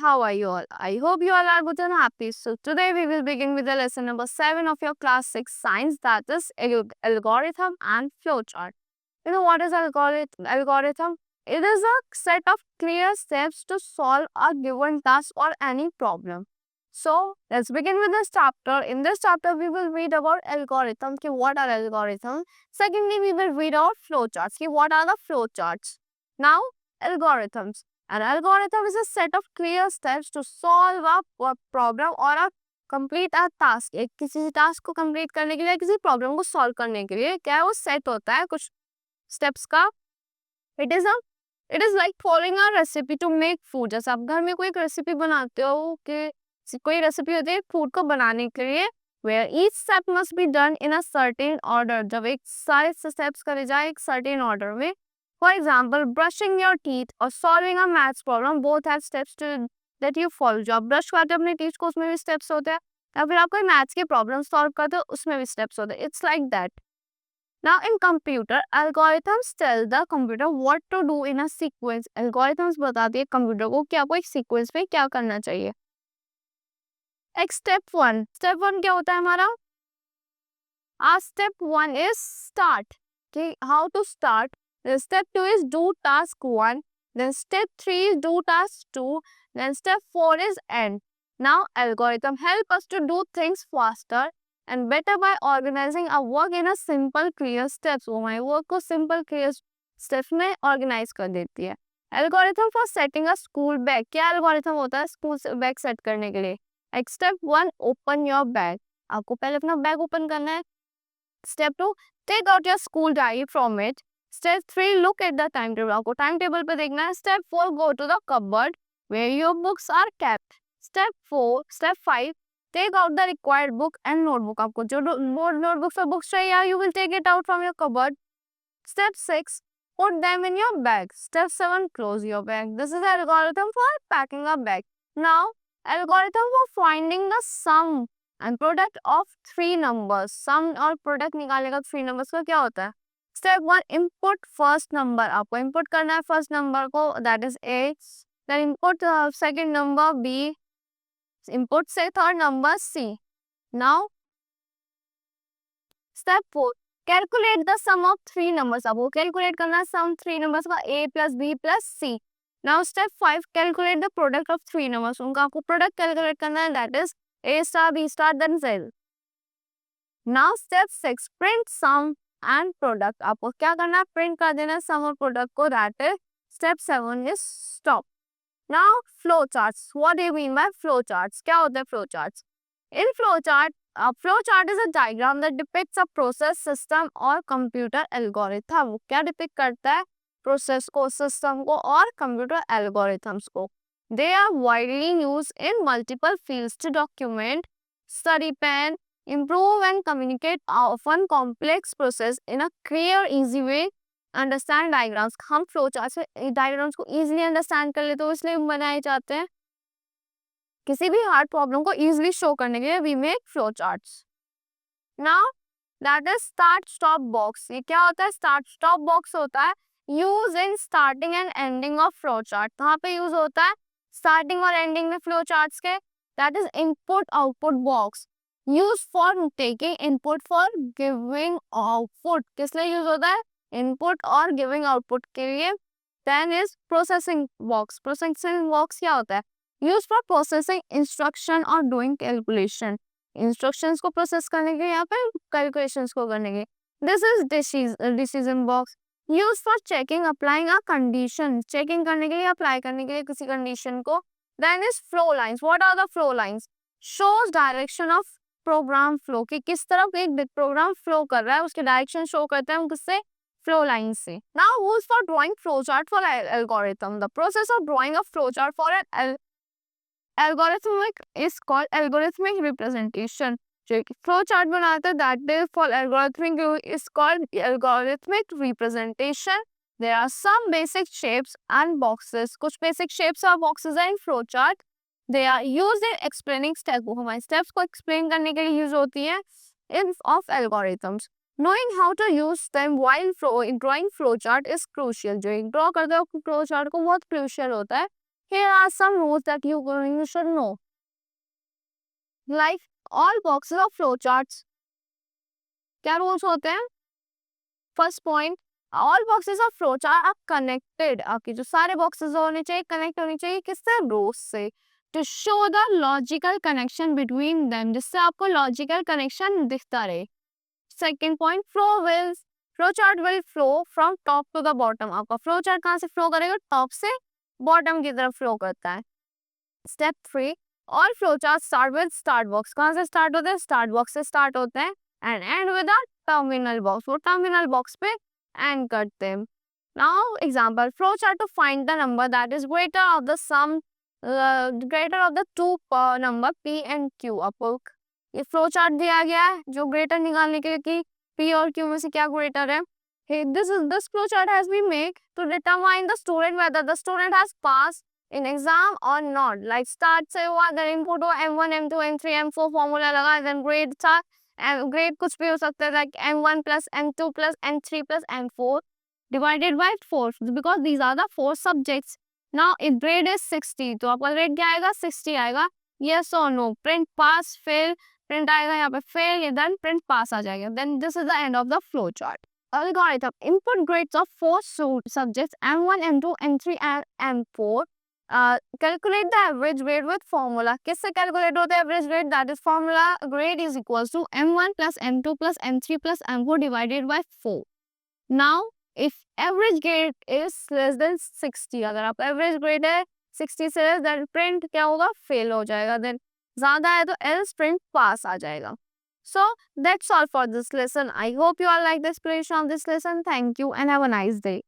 how are you all? I hope you all are good and happy. So today we will begin with the lesson number 7 of your class 6 science, that is algorithm and flowchart. You know what is algorithm? It is a set of clear steps to solve a given task or any problem. So let's begin with this chapter. In this chapter we will read about algorithms. What are algorithms? Secondly, we will read about flowcharts. What are the flowcharts? Now, algorithms. An algorithm is a set of clear steps to solve a problem or a complete a task. एक किसी task को complete करने के लिए, किसी problem को solve करने के लिए क्या है, वो सेट होता है कुछ स्टेप्स का. It is like following a recipe to make food. जैसे आप घर में कोई एक रेसिपी बनाते हो कि कोई रेसिपी होती है फूड को बनाने के लिए, where each step must be done in a certain order. जब एक सारे स्टेप्स करे जाए एक सर्टेन ऑर्डर में. For example, brushing your teeth or solving a maths problem both have steps to that you follow. जो आप ब्रश करते हो अपने टीथ को, उसमें भी स्टेप्स होते हैं, या फिर आप कोई मैथ्स के प्रॉब्लम सॉल्व करते हो उसमें भी स्टेप्स होते हैं. It's like that. Now in computer, algorithms tell the computer what to do in a sequence. Algorithms बताती है कंप्यूटर को कि आपको एक सीक्वेंस में क्या करना चाहिए. एक स्टेप वन क्या होता है हमारा? Step 1 is start. Okay, how to start? Then step 2 is do task 1. Then step 3 is do task 2. Then step 4 is end. Now algorithm help us to do things faster and better by organizing our work in a simple clear steps. वो हमारे work को simple clear steps में organize कर देती है. Algorithm for setting a school bag. क्या algorithm होता है school bag set करने के लिए? Like step 1, open your bag. आपको पहले अपना बैग ओपन करना है. Step 2, take out your school diary from it. Step 3, look at the timetable. आपको टाइम टेबल पे देखना है. Step 4, go to the cupboard where your books are kept. Step 5, take out the required book and notebook. आपको जो notebooks और books चाहिए, you will take it out from your cupboard. Step 6, put them in your bag. Step 7, close your bag. This is the algorithm for packing a bag. Now, algorithm for finding the sum and product of three numbers. Sum और product निकालने का three numbers का क्या होता है? Step 1, input first number. आपको input करना है first number को, that is A. Then input second number B. Input say third number C. Now, step 4, calculate the sum of three numbers. आपको calculate करना है sum three numbers का A plus B plus C. Now, step 5, calculate the product of three numbers. उनका आपको product calculate करना है, that is A star, B star, then Z. Now step 6, print sum and product. आपको क्या करना है? Print कर देना sum और product को. That is step 7 is stop. Now flowcharts. What do you mean by flowcharts? क्या होता है flowcharts? In flowchart is a diagram that depicts a process, system or computer algorithm. वो क्या depict करता है? Process को, system को और computer algorithms को. They are widely used in multiple fields to document, study, plan, improve and communicate often complex process in a clear, easy way. Understand diagrams. हम flowcharts में diagrams को easily understand कर लेते हो, इसलिए बनाए जाते हैं. किसी भी hard problem को easily show करने के लिए we make flowcharts. Now that is start stop box. ये क्या होता है? Start stop box होता है use in starting and ending of flowchart. कहाँ पे use होता है? Starting और ending में flowcharts के. That is input output box. Use for taking input for giving output. किस लिए use होता है? Input और giving output के लिए. Then is processing box. Processing box क्या होता है? Use for processing instruction or doing calculation. Instructions को process करने के लिए या फिर calculations को करने के लिए. This is decision box. Use for checking, applying a condition. Checking करने के लिए, apply करने के लिए किसी condition को. Then is flow lines. What are the flow lines? Shows direction of program flow. कि किस तरफ एक program flow कर रहा है, उसके direction show करते हैं हम किससे? Flow lines से. Now, rules for drawing flowchart for algorithm. The process of drawing a flowchart for an algorithmic is called algorithmic representation. जो एक flowchart बनाता है, that is for algorithmic is called algorithmic representation. There are some basic shapes and boxes. कुछ basic shapes और boxes हैं in flowchart. They are used in explaining steps. वो हमारे steps को explain करने के लिए use होती है in of algorithms. Knowing how to use them while drawing flowchart is crucial. जो एक draw करते हो flowchart को बहुत crucial होता है Here are some rules that you should know. Like all boxes of flowcharts. क्या rules होते हैं? First point, all boxes of flowchart are connected. आपके जो सारे boxes होने चाहिए connect होने चाहिए किससे? rows से. To show the logical connection between them, जिससे आपको logical connection दिखता रहे. Second point, flowchart will flow from top to the bottom. आपका flowchart कहाँ से flow करेगा? Top से bottom की तरफ flow करता है. Step 3, all flowcharts start with start box. कहाँ से start होते हैं? Start box से start होते हैं and end with a terminal box. वो terminal box पे end करते हैं. Now example, flowchart to find the number that is greater of the sum, greater of the two number p and q. आपको ये flowchart दिया गया है जो greater निकालने के लिए कि p और q में से क्या greater है. Hey, this flowchart has been made to determine the student whether the student has passed in exam or not. Like start से हुआ, then input हुआ M1, M2, M3, M4 formula लगा, then grade था, grade कुछ भी हो सकता है like M1 plus M2 plus M3 plus M4 divided by 4 because these are the 4 subjects. Now if grade is 60 तो आपका grade क्या आएगा? 60 आएगा. Yes or no? Print pass, fail, print आएगा यहाँ पे fail, then print pass आ जाएगा. Then this is the end of the flow chart. Algorithm, input grades of 4 subjects M1, M2, M3 and M4. Calculate the average grade with formula. किससे calculate होता है average grade? That is formula grade is equals to M1 plus M2 plus M3 plus M4 divided by 4. Now, if average grade is less than 60, अगर आपका average grade है 60 से less, then print क्या होगा? Fail हो जाएगा. Then ज़्यादा है तो else print pass आ जाएगा. So that's all for this lesson. I hope you all like the explanation of this lesson. Thank you and have a nice day.